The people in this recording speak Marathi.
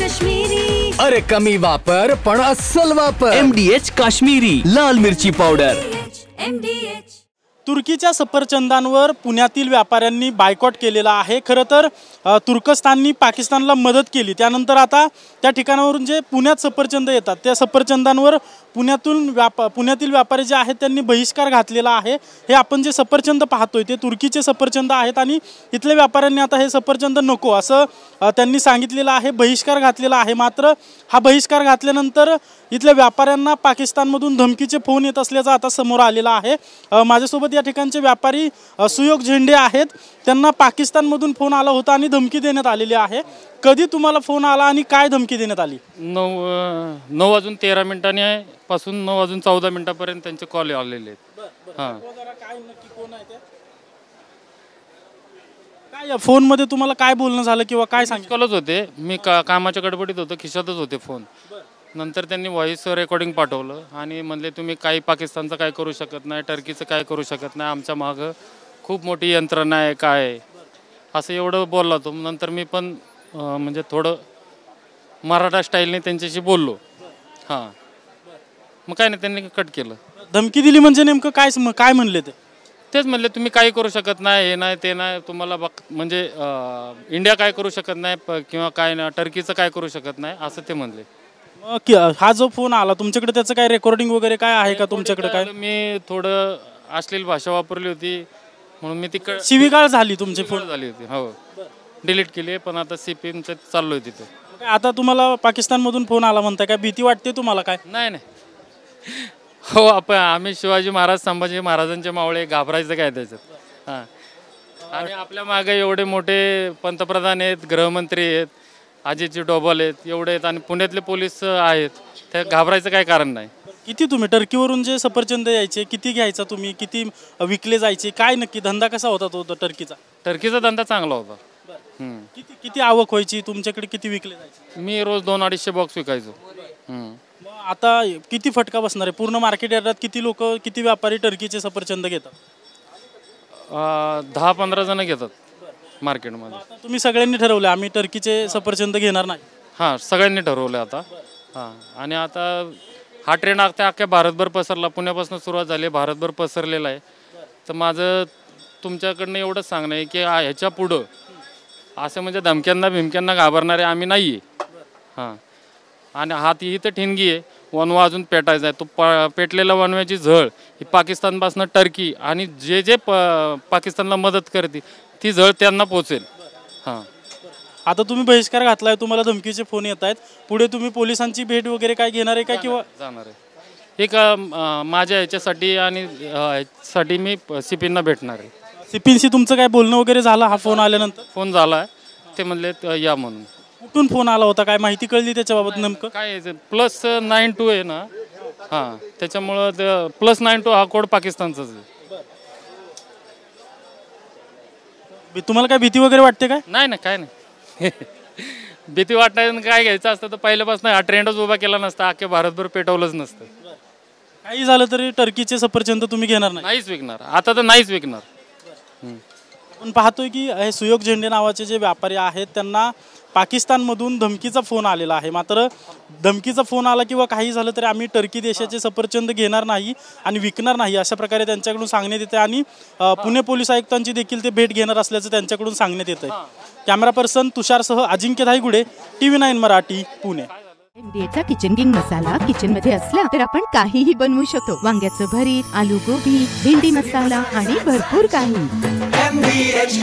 काश्मीरी। अरे कमी वापर पण अस्सल वापर। MDH काश्मीरी लाल मिरची पावडर। MDH तुर्कीच्या सफरचंदांवर पुण्यातील व्यापाऱ्यांनी बायकॉट केलेला आहे। खरं तर तुर्कस्ताननी पाकिस्तानला मदत केली, त्यानंतर आता त्या ठिकाणावरून जे पुण्यात सफरचंद येतात त्या सफरचंदांवर पुण्यातील व्यापारी जे आहेत त्यांनी बहिष्कार घातलेला आहे। हे आपण जे सफरचंद पाहतोय ते तुर्कीचे सफरचंद आहेत आणि इथल्या व्यापाऱ्यांनी आता हे सफरचंद नको असं त्यांनी सांगितलेलं आहे, बहिष्कार घातलेला आहे। मात्र हा बहिष्कार घातल्यानंतर इथल्या व्यापाऱ्यांना पाकिस्तानमधून धमकीचे फोन येत असल्याचं आता समोर आलेलं आहे। माझ्यासोबत या ठिकाणचे व्यापारी सुयोग झेंडे आहेत, त्यांना पाकिस्तानमधून फोन आला होता आणि धमकी देण्यात आलेली आहे। कधी तुम्हाला फोन आला आणि काय धमकी देण्यात आली? 9:13 पासून 9:14 त्यांचे कॉल आलेले आहेत। हां, काय नक्की कोण आहे ते? काय या फोन मध्ये तुम्हाला काय बोलणं झालं किंवा काय कॉलच होते? मी कामाच्या गडबडीत होतो, खिशातच होते फोन। नंतर त्यांनी व्हॉइस रेकॉर्डिंग पाठवलं आणि म्हणले तुम्ही काही पाकिस्तानचं काय करू शकत नाही, टर्कीचं काय करू शकत नाही, आमच्या मागं खूप मोठी यंत्रणा आहे काय असं एवढं बोलला तो। नंतर मी पण म्हणजे थोडं मराठा स्टाईलने त्यांच्याशी बोललो। हां, मग काय नाही, त्यांनी कट केलं। धमकी दिली म्हणजे नेमकं काय म्हणले ते? तेच म्हणले तुम्ही काही करू शकत नाही, हे नाही ते नाही, तुम्हाला म्हणजे इंडिया काय करू शकत नाही किंवा काय नाही, टर्कीचं काय करू शकत नाही असं ते म्हणले। हा जो फोन आला तुमच्याकडे त्याचं काय रेकॉर्डिंग वगैरे काय आहे का तुमच्याकडे? काय मी थोडं अश्लील भाषा वापरली होती म्हणून मी तिकडे शिवीगाळ झाली, तुमची फोन झाली होती। हो, डिलीट केली पण आता CPMचं चाललोय तिथे। आता तुम्हाला पाकिस्तानमधून फोन आला म्हणताय, काय भीती वाटते तुम्हाला? काय नाही हो, आम्ही शिवाजी महाराज संभाजी महाराजांचे मावळे, घाबरायचं काय त्याच्यात? हां, आणि आपल्या मागे एवढे मोठे पंतप्रधान आहेत, गृहमंत्री आहेत, अजितजी डोभाल आहेत, एवढे आहेत आणि पुण्यातले पोलीस आहेत, त्या घाबरायचं काय कारण नाही। किती तुम्ही टर्कीवरून जे सफरचंद यायचे किती घ्यायचा तुम्ही, किती विकले जायचे, काय नक्की धंदा कसा होता तो टर्कीचा? टर्कीचा धंदा चांगला होता। किती आवक व्हायची तुमच्याकडे, किती विकले जायचे? मी रोज 200-250 बॉक्स विकायचो। आता किती फटका बसणार आहे? पूर्ण मार्केट यार्डात किती लोक, किती व्यापारी टर्कीचे सफरचंद घेतात? 10-15 जण घेतात मार्केटमध्ये। तुम्ही सगळ्यांनी ठरवलं आम्ही टर्कीचे सफरचंद घेणार नाही? हां, सगळ्यांनी ठरवलं आता। हां, आणि आता हा ट्रेंड अख्ख्या भारतभर पसरला, पुण्यापासून सुरुवात झाली, भारतभर पसरलेला आहे। तर माझं तुमच्याकडनं एवढंच सांगणं आहे की ह्याच्या पुढं असं म्हणजे धमक्यांना घाबरणारे आम्ही नाही आहे। हां, आणि ही तर ठिणगी आहे, वनवा अजून पेटायचा आहे। तो पेटलेला वनव्याची झळ ही पाकिस्तानपासून टर्की आणि जे पाकिस्तानला मदत करते ती झळ त्यांना पोचेल। हां, आता तुम्ही बहिष्कार घातलाय, तुम्हाला धमकीचे फोन येत आहेत, पुढे तुम्ही पोलिसांची भेट वगैरे काय घेणार आहे का? किंवा जाणार आहे एक माझ्या ह्याच्यासाठी आणि ह्यासाठी मी CPना भेटणार आहे। CPशी तुमचं काय बोलणं वगैरे झालं? हा फोन आल्यानंतर फोन झाला आहे, ते म्हणले या म्हणून। कुठून फोन आला होता, काय माहिती कळली त्याच्याबाबत? नेमकं काय +92 आहे ना? हां, त्याच्यामुळं +92 हा कोड पाकिस्तानचाच आहे। तुम्हाला काय भीती वगैरे वाटते? काय नाही काय नाही भीती वाटायला काय घ्यायचं असतं तर पहिल्यापासून हा ट्रेंडच उभा केला नसता, अख्ख्या भारतभर पेटवलंच नसतं। काही झालं तरी टर्कीचे सफरचंद तुम्ही घेणार नाही? नाहीच विकणार, आता तर नाहीच विकणार। आपण पाहतोय की हे सुयोग झेंडे नावाचे जे व्यापारी आहेत त्यांना पाकिस्तानमधून धमकीचा फोन आलेला आहे। मात्र धमकीचा फोन आला किंवा काही झालं तरी आम्ही टर्की देशाचे सफरचंद घेणार नाही आणि विकणार नाही अशा प्रकारे त्यांच्याकडून सांगण्यात येते आणि पुणे पोलीस आयुक्तांची देखील ते भेट घेणार असल्याचं त्यांच्याकडून सांगण्यात येतं। कॅमेरा पर्सन तुषारसह अजिंक्य धायगुडे, TV9 मराठी, पुणे। MDHचा किचन किंग मसाला किचन मध्ये असला तर आपण काहीही बनवू शकतो। वांग्याचं भरीत, आलू गोबी, भेंडी मसाला आणि भरपूर काही। MDH